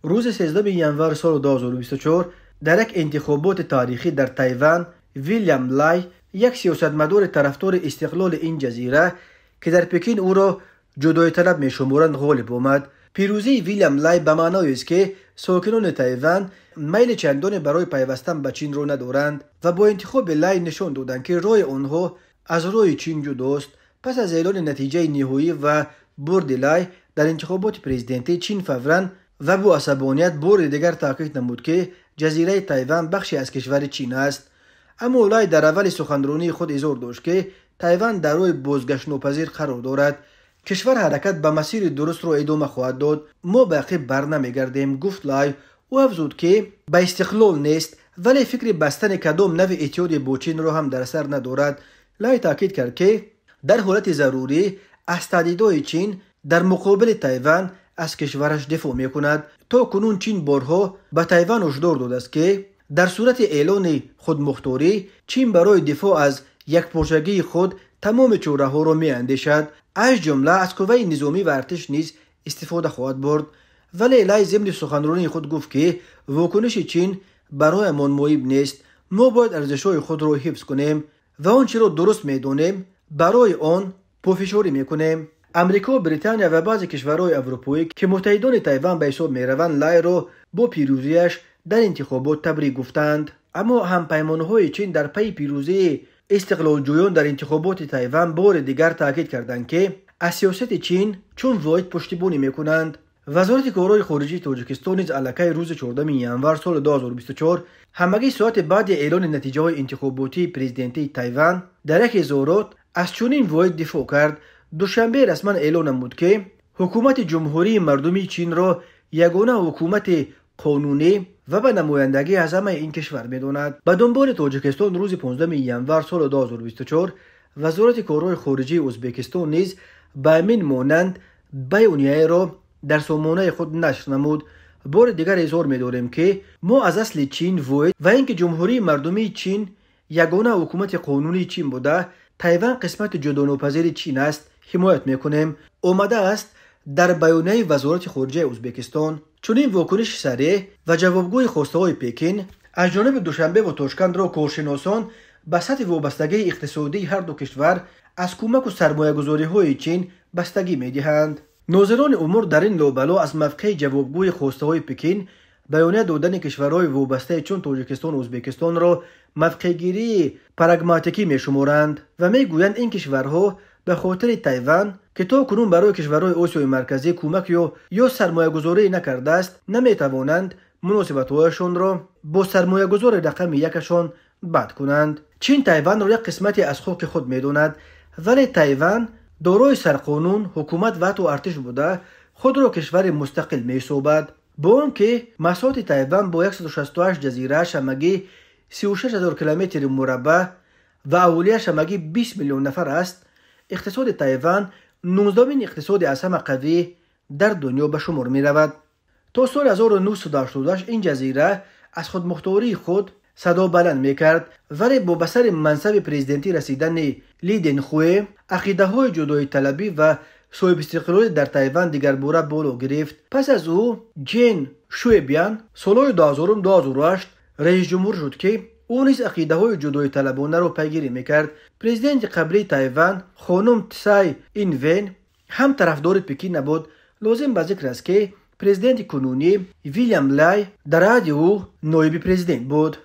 روز 13 ینوار سال 2024 در یک انتخابات تاریخی در تایوان، ویلیام لای، یک سیاستمدار طرفدار استقلال این جزیره که در پکین او را جدایی طلب می شمارند غالب آمد. پیروزی ویلیام لای به معنای است که ساکنان تایوان میل چندانی برای پیوستن به چین را ندارند و با انتخاب لای نشان دادند که رای آنها از رای چین جداست. پس از اعلان نتیجه نهایی و برد لای در انتخابات پرزیدنتی چین فوراً و با عصبانیت بار دیگر تاکید نمود که جزیره تایوان بخشی از کشور چین است. اما لای در اول سخنرانی خود اظهار داشت که تایوان در روی بازگشت ناپذیر قرار دارد. کشور حرکت به مسیر درست را ادامه خواهد داد. ما به عقب برنمیگردیم، گفت لای. او افزود که به استقلال نیست ولی فکر بستن کدام نوع اتحاد با چین را هم در سر ندارد. لای تاکید کرد که در حالت ضروری از تهدیدهای چین در مقابل تایوان از کشورش دفاع می کند. تا کنون چین بارها به تایوان هشدار داده است که در صورت اعلان خودمختاری چین برای دفاع از یکپارچگی خود تمام چاره ها را می اندیشد، از جمله از قوه نظامی و ارتش نیز استفاده خواهد برد. ولی لای ضمن سخنرانی خود گفت که واکنش چین برای من مهم نیست. ما باید ارزش‌های خود را حفظ کنیم و آنچه را درست می‌دانیم برای آن پافشاری می‌کنیم. امریکا، بریتانیا و بعضی کشورهای اروپایی که متحدان تایوان به حساب می‌روند لای را با پیروزیش در انتخابات تبریک گفتند. اما همپیمان‌های چین در پی پیروزی استقلال جویان در انتخابات تایوان بار دیگر تاکید کردند که از سیاست چین چون واحد پشتیبانی می‌کنند. وزارت کارهای خارجه تاجیکستان نیز الکی روز 14 ینوار سال 2024 همگی ساعت بعد اعلان نتیجه های انتخاباتی پرزیدنتی تایوان در یک اظهارات از چنین واحد دفاع کرد. دوشنبه رسما اعلان نمود که حکومت جمهوری مردمی چین را یگانه حکومت قانونی و به نمایندگی از همه این کشور می‌داند. به دنبال تاجیکستان روز 15 ینوار سال 2024 وزارت کارهای خارجه ازبکستان نیز به همین مانند بیانیه را در سامانه خود نشر نمود. بار دیگر اظهار می‌داریم که ما از اصل چین واحد و اینکه جمهوری مردمی چین یگانه حکومت قانونی چین بوده، تایوان قسمت جداناپذیر چین است، حمایت می‌کنیم. آمده است در بیانیه وزارت خارجه ازبکستان. چنین واکنش سریع و جوابگوی خواسته‌های پکین از جانب دوشنبه و تاشکند را کارشناسان به سطح وابستگی اقتصادی هر دو کشور از کمک و سرمایه‌گذاری‌های چین بستگی می‌دهند. ناظران امور در این لابلا از موقع جوابگوی خواسته‌های پکین بیانیه دادن کشورهای وابسته چون تاجیکستان و ازبکستان را موقع‌گیری پراگماتیکی می‌شمارند و می‌گویند این کشورها به خاطر تایوان که تا کنون برای کشورهای آسیای مرکزی کمک یا سرمایه‌گذاری نکرده است نمی‌توانند مناسبت‌هایشان را با سرمایه‌گذار رقم یکشان بد کنند. چین تایوان را یک قسمتی از خاک خود می‌داند ولی تایوان دارای سرقانون، حکومت و حتی ارتش بوده خود را کشور مستقل می‌سازد. با آنکه مساحت تایوان با 168 جزیره همگی 36,000 کیلومتر مربع و اهالیش همگی 20 میلیون نفر است، اقتصاد تایوان 19مین اقتصاد از همه قوی در دنیا به شمار می‌رود. تا سال 1988 این جزیره از خودمختاری خود صدا بلند می‌کرد ولی با به سر منصب پرزیدنتی رسیدن لی دنخوی عقیده‌های جدایی طلبی و صاحب استقلال در تایوان دیگر باره بالا گرفت. پس از او جین شویبیان سال 2008 رئیس جمهور شد که او نیز عقیده‌های جدایی طلبانه را پیگیری می‌کرد. پرزیدنت قبلی تایوان خانم تسای اینوین هم طرفدار پکین نبود. لازم به ذکر است که پرزیدنت کنونی ویلیام لای در عهد او نایب پرزیدنت بود.